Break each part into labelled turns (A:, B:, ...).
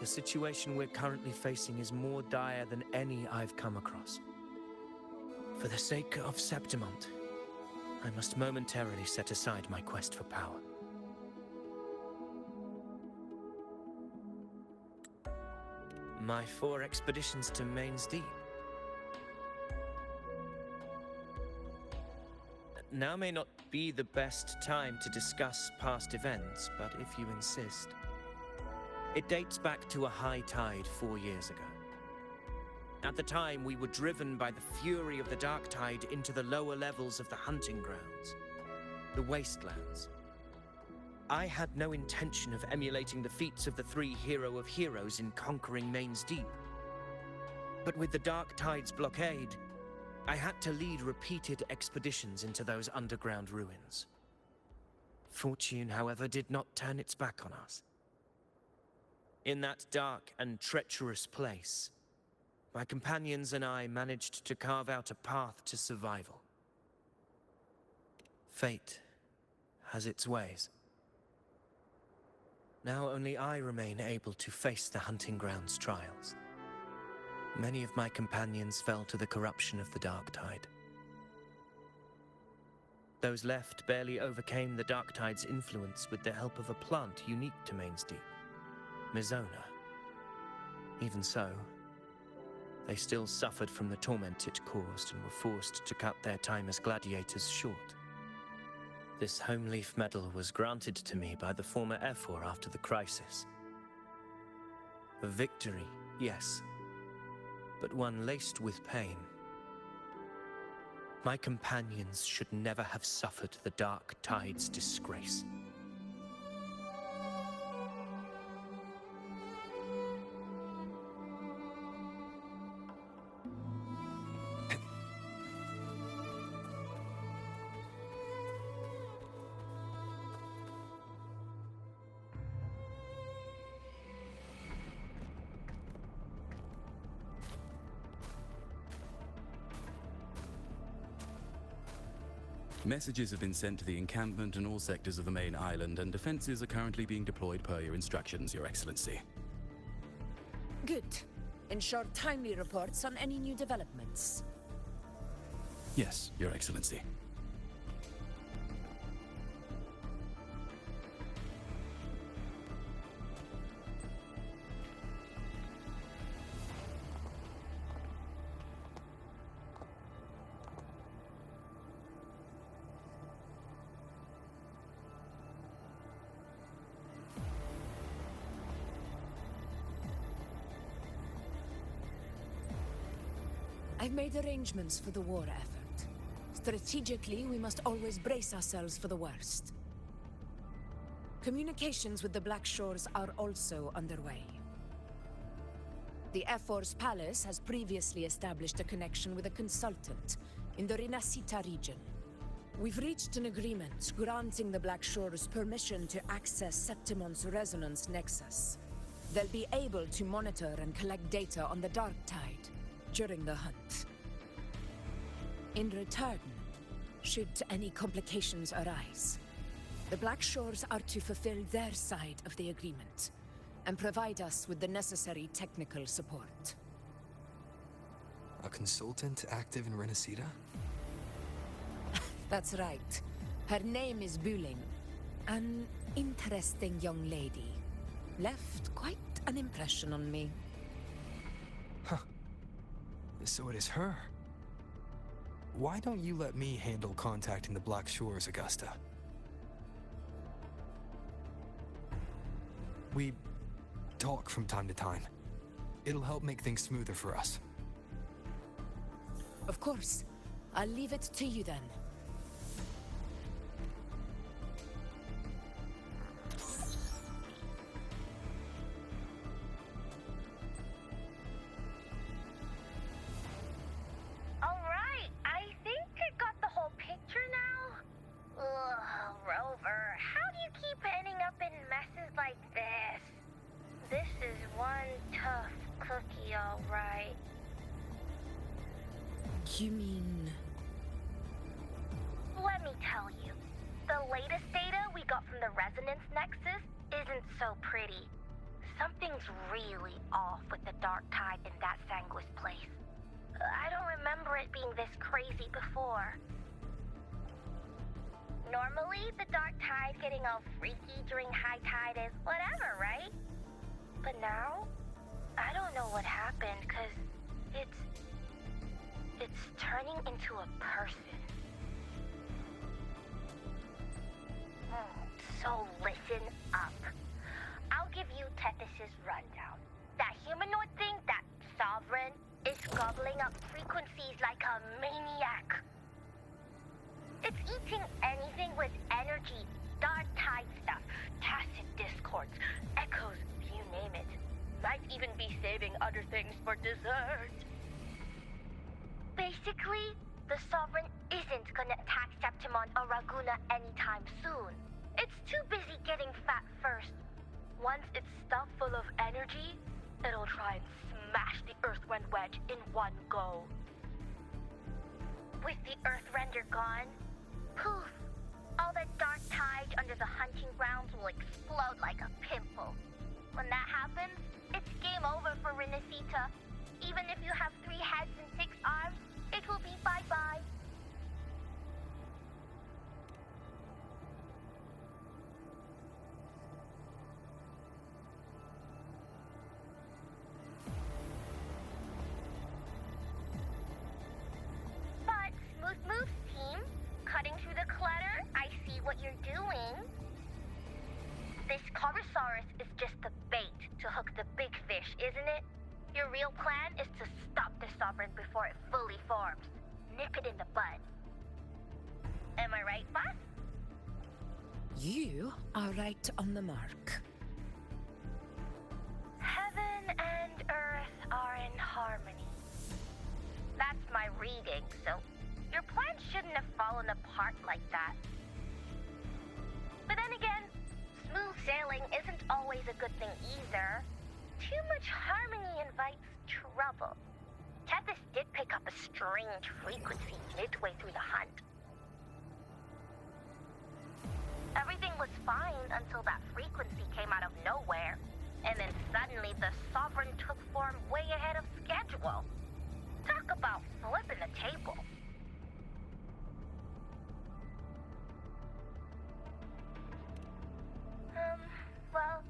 A: The situation we're currently facing is more dire than any I've come across. For the sake of Septimont, I must momentarily set aside my quest for power. My 4 expeditions to Main's Deep. Now may not be the best time to discuss past events, but if you insist. It dates back to a high tide 4 years ago. At the time, we were driven by the fury of the dark tide into the lower levels of the hunting grounds, the wastelands. I had no intention of emulating the feats of the 3 hero of heroes in conquering Main's Deep. But with the dark tide's blockade, I had to lead repeated expeditions into those underground ruins. Fortune, however, did not turn its back on us. In that dark and treacherous place, my companions and I managed to carve out a path to survival. Fate has its ways. Now only I remain able to face the hunting grounds trials. Many of my companions fell to the corruption of the dark tide. Those left barely overcame the dark tide's influence with the help of a plant unique to Main's Deep, Mizona. Even so, they still suffered from the torment it caused and were forced to cut their time as gladiators short. This home leaf medal was granted to me by the former Ephor after the crisis. A victory, yes, but one laced with pain. My companions should never have suffered the dark tide's disgrace.
B: Messages have been sent to the encampment and all sectors of the main island, and defenses are currently being deployed per your instructions, Your Excellency.
C: Good. Ensure timely reports on any new developments.
B: Yes, Your Excellency.
C: I've made arrangements for the war effort. Strategically, we must always brace ourselves for the worst. Communications with the Black Shores are also underway. The Ephor's palace has previously established a connection with a consultant in the Rinascita region. We've reached an agreement granting the Black Shores permission to access Septimont's resonance nexus. They'll be able to monitor and collect data on the Dark Tide during the hunt. In return, should any complications arise, the Black Shores are to fulfill their side of the agreement and provide us with the necessary technical support.
D: A consultant active in Rinascita?
C: That's right. Her name is Wuthering. An interesting young lady. Left quite an impression on me.
D: Huh. So it is her. Why don't you let me handle contacting the Black Shores, Augusta? We talk from time to time. It'll help make things smoother for us.
C: Of course. I'll leave it to you then. You mean...
E: Let me tell you, the latest data we got from the Resonance Nexus isn't so pretty. Something's really off with the dark tide in that Sanguis place. I don't remember it being this crazy before. Normally, the dark tide getting all freaky during high tide is whatever, right? But now, I don't know what happened, cause it's turning into a person. So listen up. I'll give you Tethys' rundown. That humanoid thing, that Sovereign, is gobbling up frequencies like a maniac. It's eating anything with energy, dark tide stuff, tacit discords, echoes, you name it. Might even be saving other things for dessert. Basically, the Sovereign isn't gonna attack Septimon or Raguna anytime soon. It's too busy getting fat first. Once it's stuffed full of energy, it'll try and smash the Earthrend wedge in one go. With the Earthrender gone, poof! All the dark tide under the hunting grounds will explode like a pimple. When that happens, it's game over for Renacita. Even if you have 3 heads and 6 arms, it will be bye-bye. But, Smooth Moves team, cutting through the clutter, I see what you're doing. This Corosaurus is just the bait to hook the big fish, isn't it? Your real plan is to stop the Sovereign before it fully forms. Nip it in the bud. Am I right, boss?
C: You are right on the mark.
E: Heaven and Earth are in harmony. That's my reading, so your plan shouldn't have fallen apart like that. But then again, smooth sailing isn't always a good thing either. Too much harmony invites trouble. Tethys did pick up a strange frequency midway through the hunt. Everything was fine until that frequency came out of nowhere, and then suddenly the Sovereign took form way ahead of schedule. Talk about flipping the table. Well,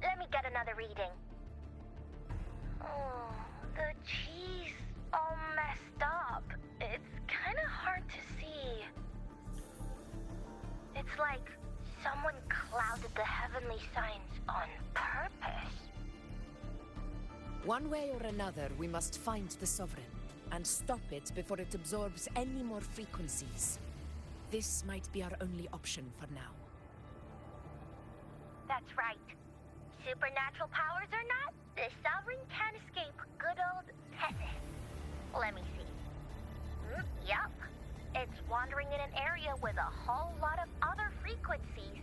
E: let me get another reading. Oh, the cheese all messed up. It's kind of hard to see. It's like someone clouded the heavenly signs on purpose.
C: One way or another, we must find the Sovereign and stop it before it absorbs any more frequencies. This might be our only option for now.
E: That's right. Supernatural powers or not, the Sovereign can't escape good old Tethys. Let me see. Yup. It's wandering in an area with a whole lot of other frequencies.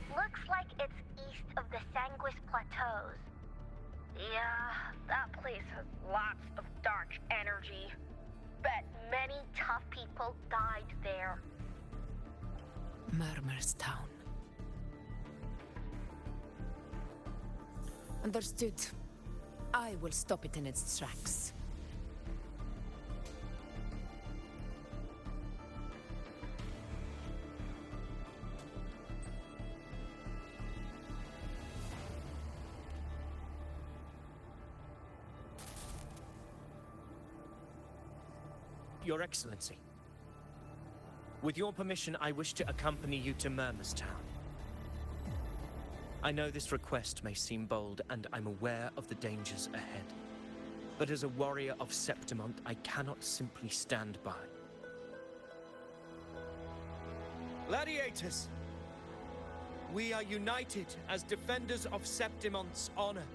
E: Looks like it's east of the Sanguis Plateaus. Yeah, that place has lots of dark energy. Bet many tough people died there.
C: Murmur's Town. Understood. I will stop it in its tracks.
A: Your Excellency. With your permission, I wish to accompany you to Murmur's Town. I know this request may seem bold, and I'm aware of the dangers ahead. But as a warrior of Septimont, I cannot simply stand by. Gladiators! We are united as defenders of Septimont's honor.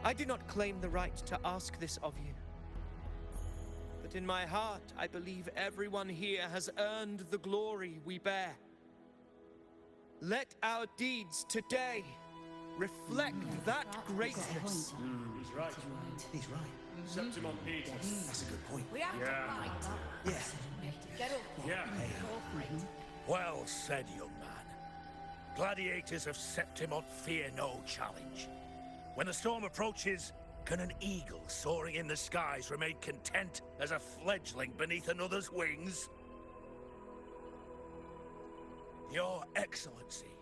A: I do not claim the right to ask this of you. But in my heart, I believe everyone here has earned the glory we bear. Let our deeds today reflect that greatness.
F: He's right.
G: He's right.
F: Septimon needs us.
G: That's a good point.
C: We have
F: Yeah.
C: to fight.
G: Yeah.
C: Get over.
F: Yeah.
G: Well said, young man. Gladiators of Septimont fear no challenge. When the storm approaches, can an eagle soaring in the skies remain content as a fledgling beneath another's wings? Your Excellency,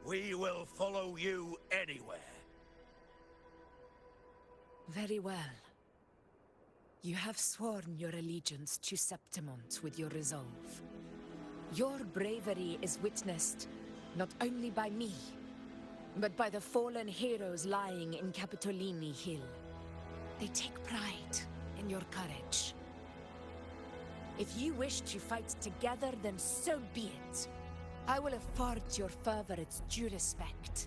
G: we will follow you anywhere.
C: Very well. You have sworn your allegiance to Septimont with your resolve. Your bravery is witnessed not only by me, but by the fallen heroes lying in Capitolini Hill. They take pride in your courage. If you wish to fight together, then so be it. I will afford your fervor its due respect.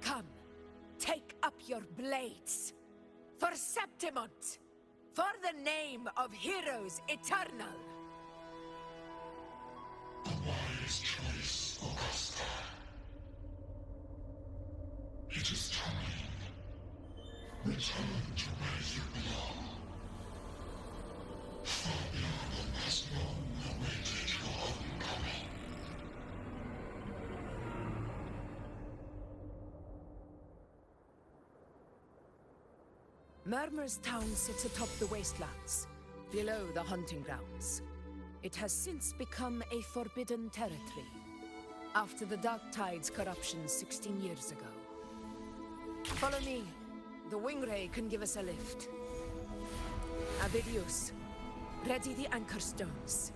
C: Come, take up your blades. For Septimont! For the name of heroes eternal!
H: A wise choice, Augusta. It is time. Return to where you belong. Fabian has long awaited your homecoming.
C: Murmur's town sits atop the wastelands, below the hunting grounds. It has since become a forbidden territory, after the Dark Tide's corruption 16 years ago. Follow me. The Wingray can give us a lift. Avidius, ready the anchor stones.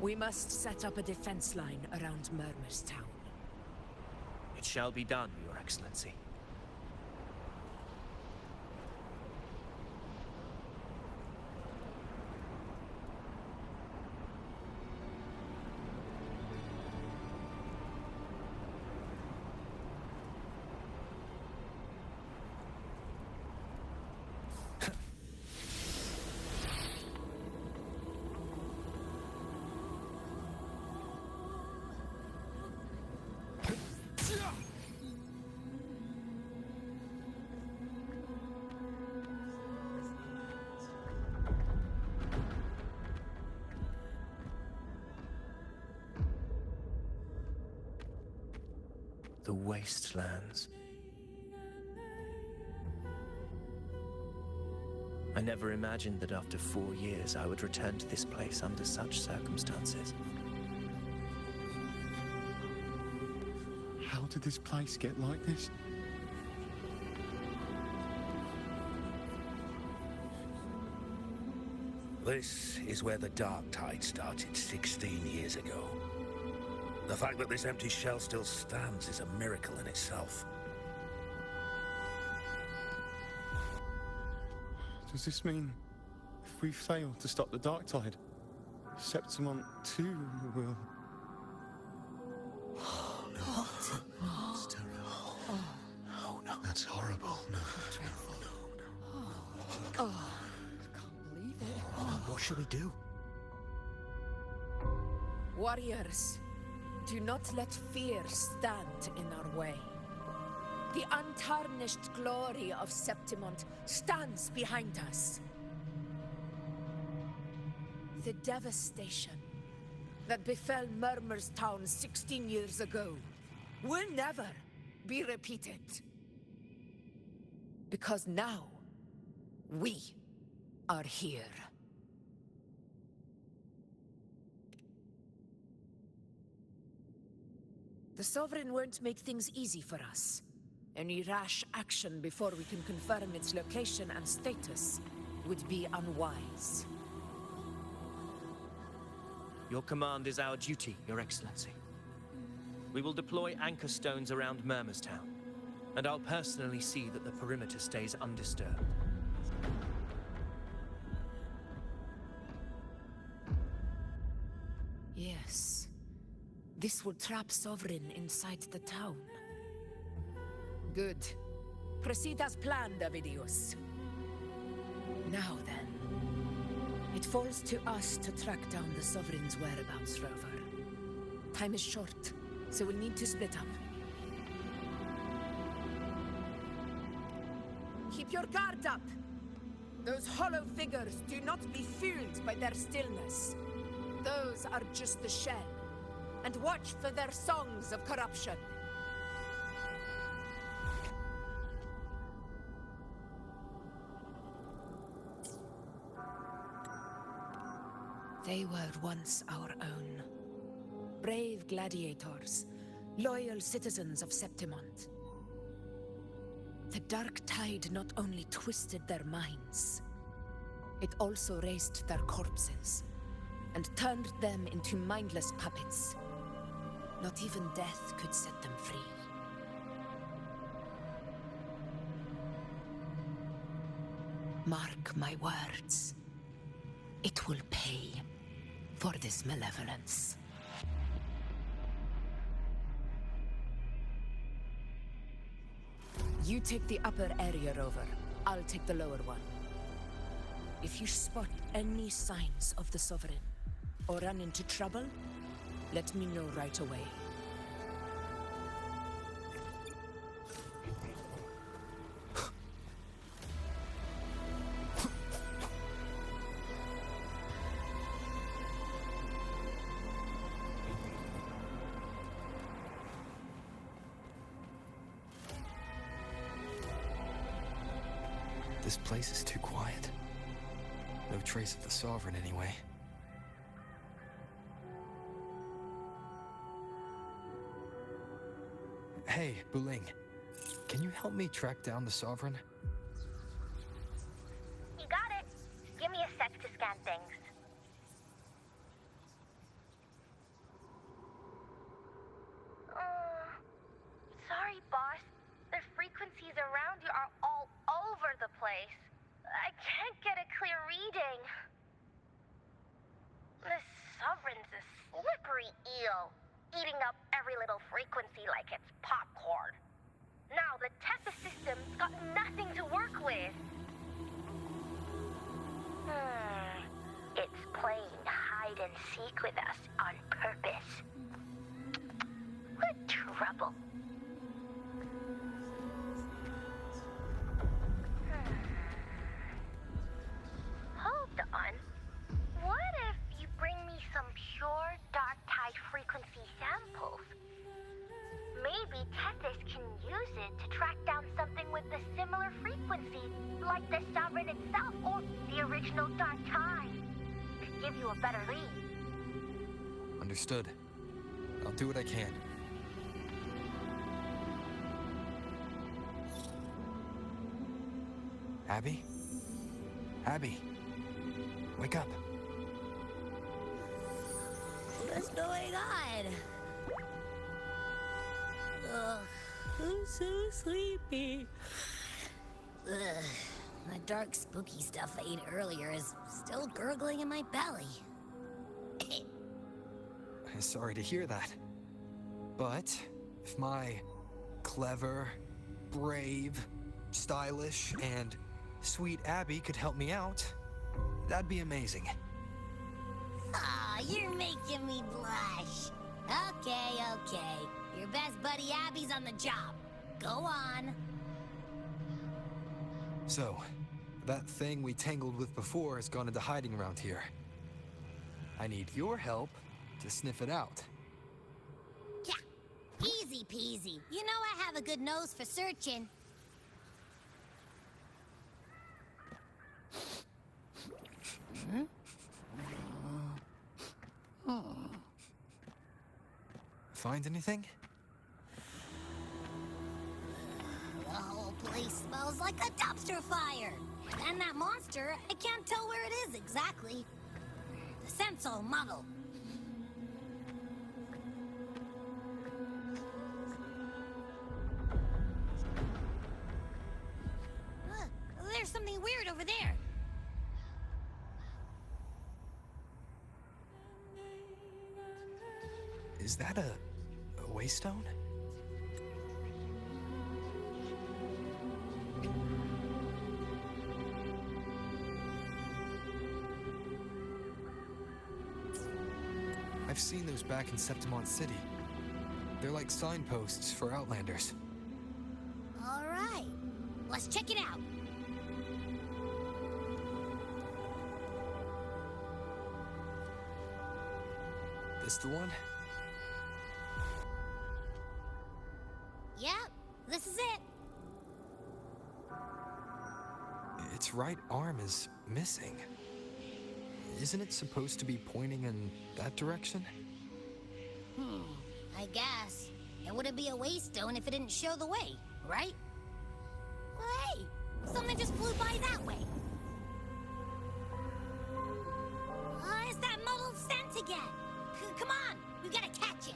C: We must set up a defense line around Murmur's town.
A: It shall be done, Your Excellency. The wastelands. I never imagined that after 4 years I would return to this place under such circumstances.
I: How did this place get like this?
G: This is where the Dark Tide started 16 years ago. The fact that this empty shell still stands is a miracle in itself.
I: Does this mean if we fail to stop the Dark Tide, Septimont too will...
H: Oh, no. It's terrible. Oh, no. That's horrible. No.
C: Oh, I can't believe it.
G: What should we do?
C: Warriors, do not let fear stand in our way. The untarnished glory of Septimont stands behind us. The devastation that befell Murmur's town 16 years ago will never be repeated. Because now, we are here. The Sovereign won't make things easy for us. Any rash action before we can confirm its location and status would be unwise.
A: Your command is our duty, Your Excellency. We will deploy anchor stones around Murmur's town, and I'll personally see that the perimeter stays undisturbed.
C: Yes. This will trap Sovereign inside the town. Good. Proceed as planned, Avidius. Now then. It falls to us to track down the Sovereign's whereabouts, Rover. Time is short, so we'll need to split up. Keep your guard up! Those hollow figures do not be fooled by their stillness. Those are just the shell. and watch for their songs of corruption. They were once our own. Brave gladiators, loyal citizens of Septimont. The dark tide not only twisted their minds, it also raised their corpses and turned them into mindless puppets. Not even death could set them free. Mark my words. It will pay for this malevolence. You take the upper area, Rover. I'll take the lower one. If you spot any signs of the Sovereign, or run into trouble, let me know right away.
D: This place is too quiet. No trace of the Sovereign anyway. Hey, Buling. Can you help me track down the Sovereign?
E: You got it. Give me a sec to scan things. Sorry, boss. The frequencies around you are all over the place. I can't get a clear reading. The Sovereign's a slippery eel, eating up every little frequency like it's popcorn. Now the Tethys system's got nothing to work with. It's playing hide and seek with us on purpose. What trouble. Hold on. What if you bring me some pure dark tide frequency samples? Maybe Tethys can use it to track down something with a similar frequency, like the Sovereign itself or the original dark tide. Could give you a better lead.
D: Understood. I'll do what I can. Abby? Abby? Wake up.
J: What's going on? Ugh, I'm so sleepy. Ugh, the dark, spooky stuff I ate earlier is still gurgling in my belly.
D: Sorry to hear that. But if my clever, brave, stylish, and sweet Abby could help me out, that'd be amazing.
J: Aw, you're making me blush. Okay. Your best buddy Abby's on the job. Go on.
D: So, that thing we tangled with before has gone into hiding around here. I need your help to sniff it out.
J: Yeah, easy peasy. You know I have a good nose for searching.
D: Find anything?
J: The whole place smells like a dumpster fire. And that monster, I can't tell where it is exactly. The scent's all muddled. There's something weird over there.
D: Is that a waystone? I've seen those back in Septimont City. They're like signposts for Outlanders.
J: All right, let's check it out.
D: This the one?
J: This is it.
D: Its right arm is missing. Isn't it supposed to be pointing in that direction?
J: I guess. It wouldn't be a waystone if it didn't show the way, right? Well, hey, something just flew by that way. It's that muddled scent again. Come on, we gotta catch it.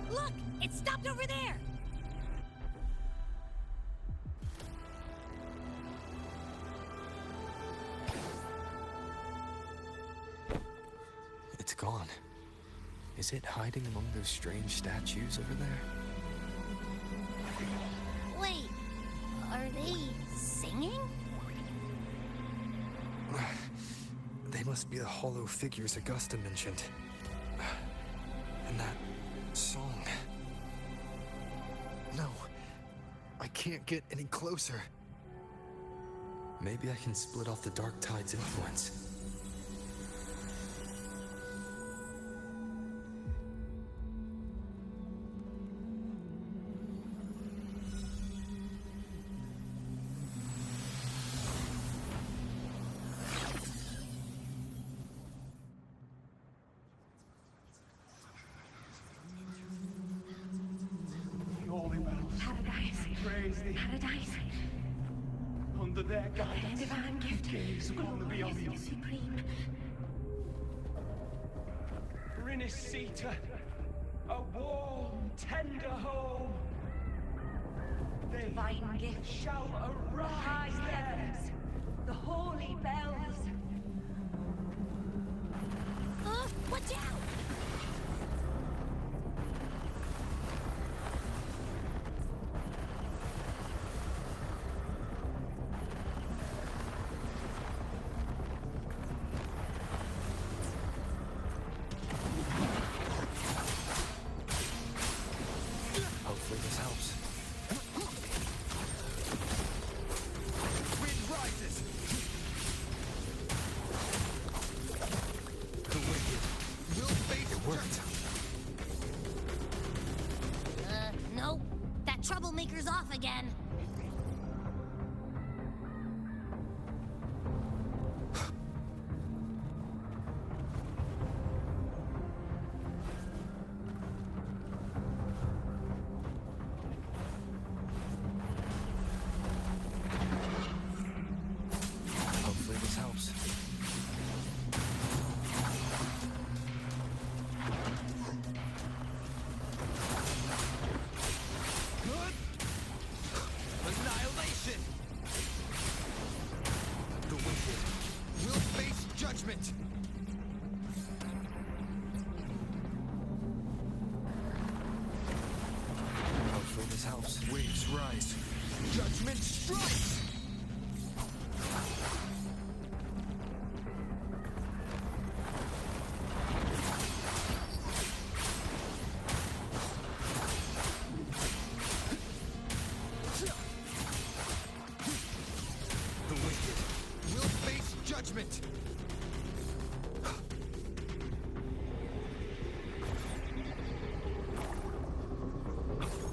J: Look, it stopped over there.
D: It's gone. Is it hiding among those strange statues over there?
J: Wait, are they singing?
D: They must be the hollow figures Augusta mentioned. And that song. No, I can't get any closer. Maybe I can split off the Dark Tide's influence.
F: The holy bells.
K: Paradise.
F: Praise thee.
K: Paradise.
F: Under their guidance.
K: Divine gift.
F: Gaze upon the beyond.
K: Glorious, supreme.
F: Rinascita, a warm, tender home. They
K: Divine gift.
F: shall
K: The high
F: arise there.
K: heavens. The holy bells.
J: Watch out!
D: Hopefully this helps. Wind rises! The wicked will face it worked.
J: Nope. That troublemaker's off again.
D: Hopefully this helps. Good. Annihilation. The wicked will face judgment. Hopefully this helps. Waves rise. Judgment strikes. The wicked will face judgment.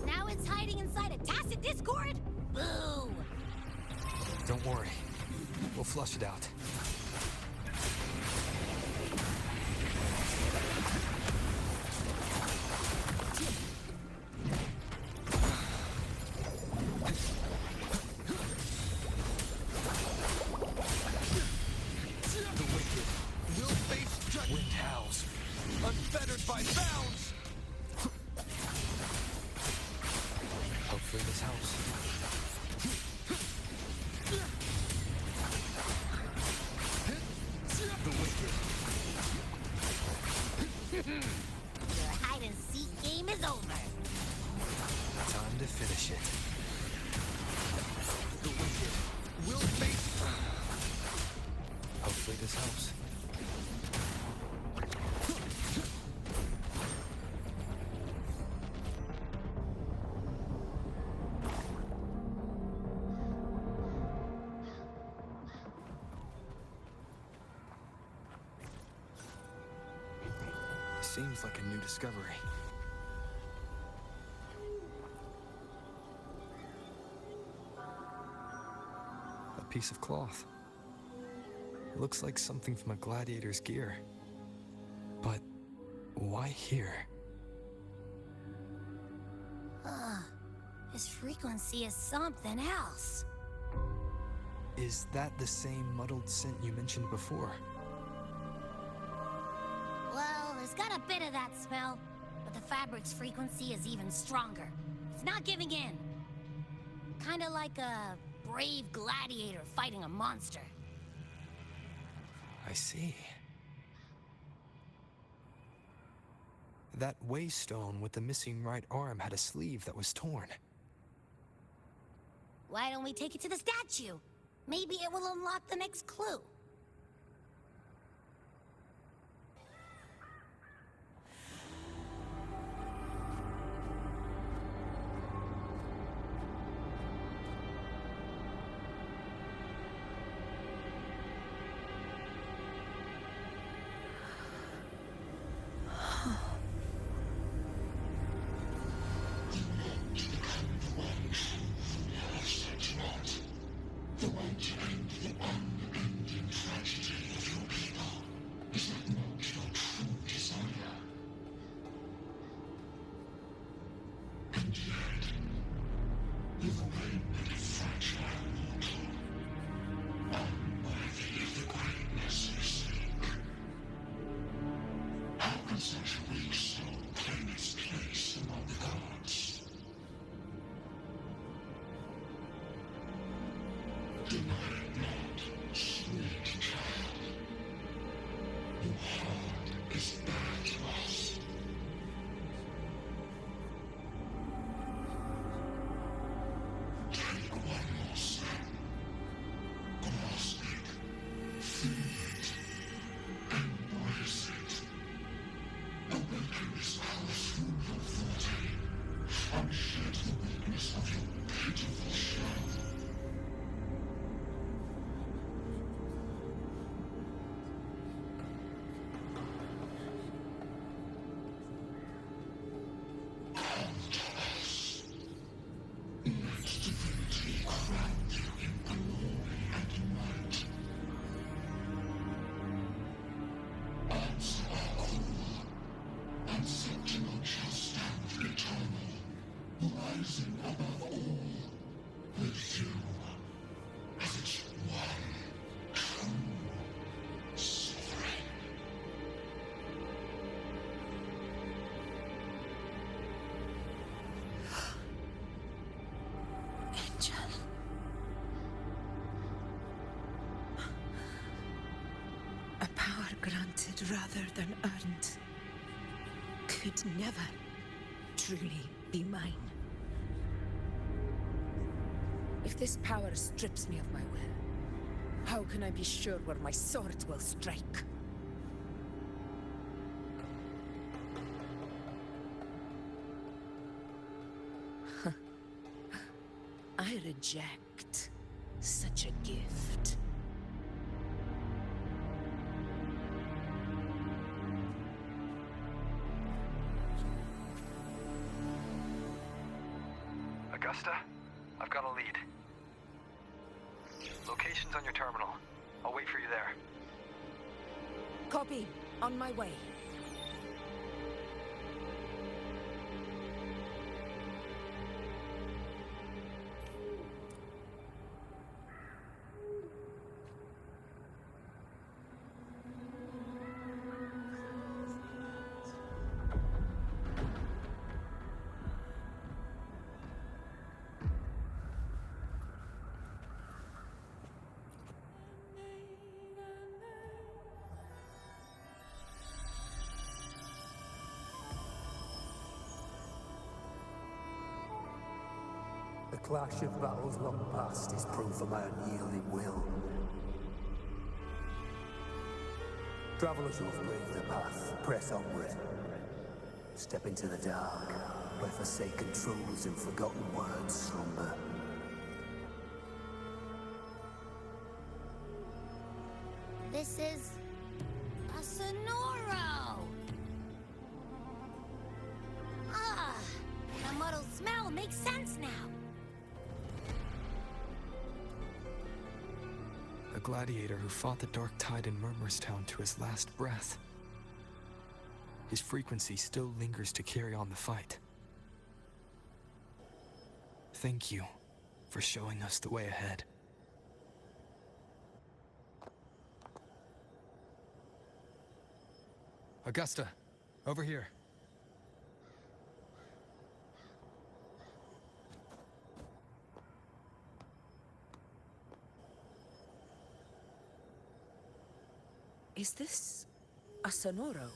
J: Now it's hiding inside a tacit discord? Boo!
D: Don't worry. We'll flush it out. The wicked will face judgment. Wind howls, unfettered by bounds. Hopefully this helps. The wicked.
J: Your hide-and-seek game is over.
D: Time to finish it. The wicked will face. Hopefully this helps. seems like a new discovery. A piece of cloth. It looks like something from a gladiator's gear. But why here?
J: This frequency is something else.
D: Is that the same muddled scent you mentioned before?
J: Well, there's got a bit of that smell, but the fabric's frequency is even stronger. It's not giving in. Kinda like a brave gladiator fighting a monster.
D: I see. That waystone with the missing right arm had a sleeve that was torn.
J: Why don't we take it to the statue? Maybe it will unlock the next clue.
C: A power granted rather than earned could never truly be mine. If this power strips me of my will, how can I be sure where my sword will strike? I reject such a gift.
D: Augusta, I've got a lead. Location's on your terminal. I'll wait for you there.
C: Copy. On my way.
L: The clash of battles long past is proof of my unyielding will. Travelers who have braved the path, press onward. Step into the dark, where forsaken truths and forgotten words slumber.
J: This is a Sonoro! makes sense now.
D: A gladiator who fought the Dark Tide in Murmurstown to his last breath. His frequency still lingers to carry on the fight. Thank you for showing us the way ahead. Augusta, over here.
C: Is this a Sonoro?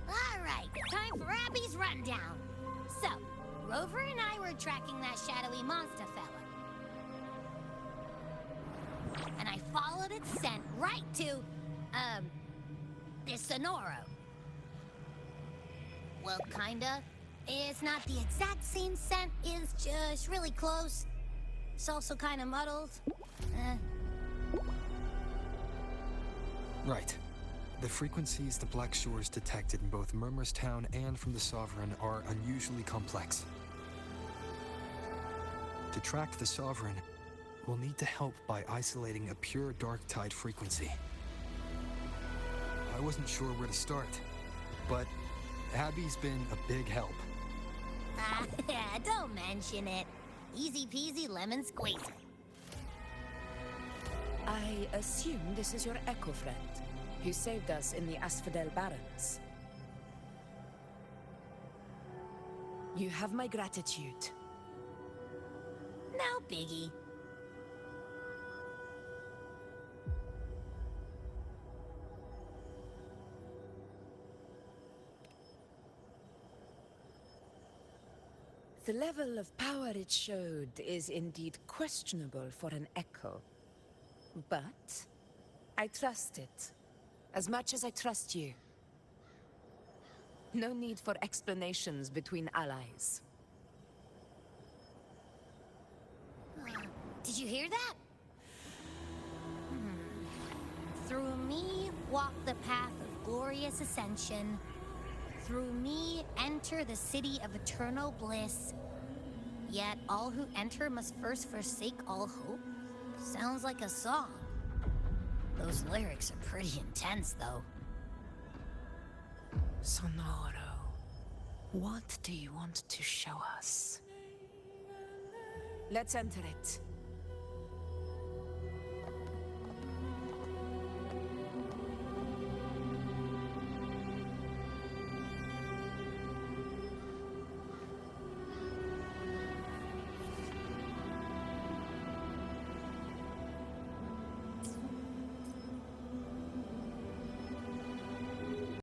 J: Alright, time for Abby's rundown. So, Rover and I were tracking that shadowy monster fella. And I followed its scent right to, this Sonoro. Well, kinda. It's not the exact same scent, it's just really close. It's also kinda muddled.
D: Right. The frequencies the Black Shores detected in both Murmurstown and from the Sovereign are unusually complex. To track the Sovereign, we'll need to help by isolating a pure Dark Tide frequency. I wasn't sure where to start, but Abby's been a big help.
J: Don't mention it. Easy peasy lemon squeezy.
C: I assume this is your Echo friend, who saved us in the Asphodel Barrens. You have my gratitude.
J: No biggie.
C: The level of power it showed is indeed questionable for an Echo. But I trust it, as much as I trust you. No need for explanations between allies.
J: Did you hear that? Through me walk the path of glorious ascension. Through me enter the city of eternal bliss. Yet all who enter must first forsake all hope. Sounds like a song. Those lyrics are pretty intense, though.
C: Sonoro, what do you want to show us? Let's enter it.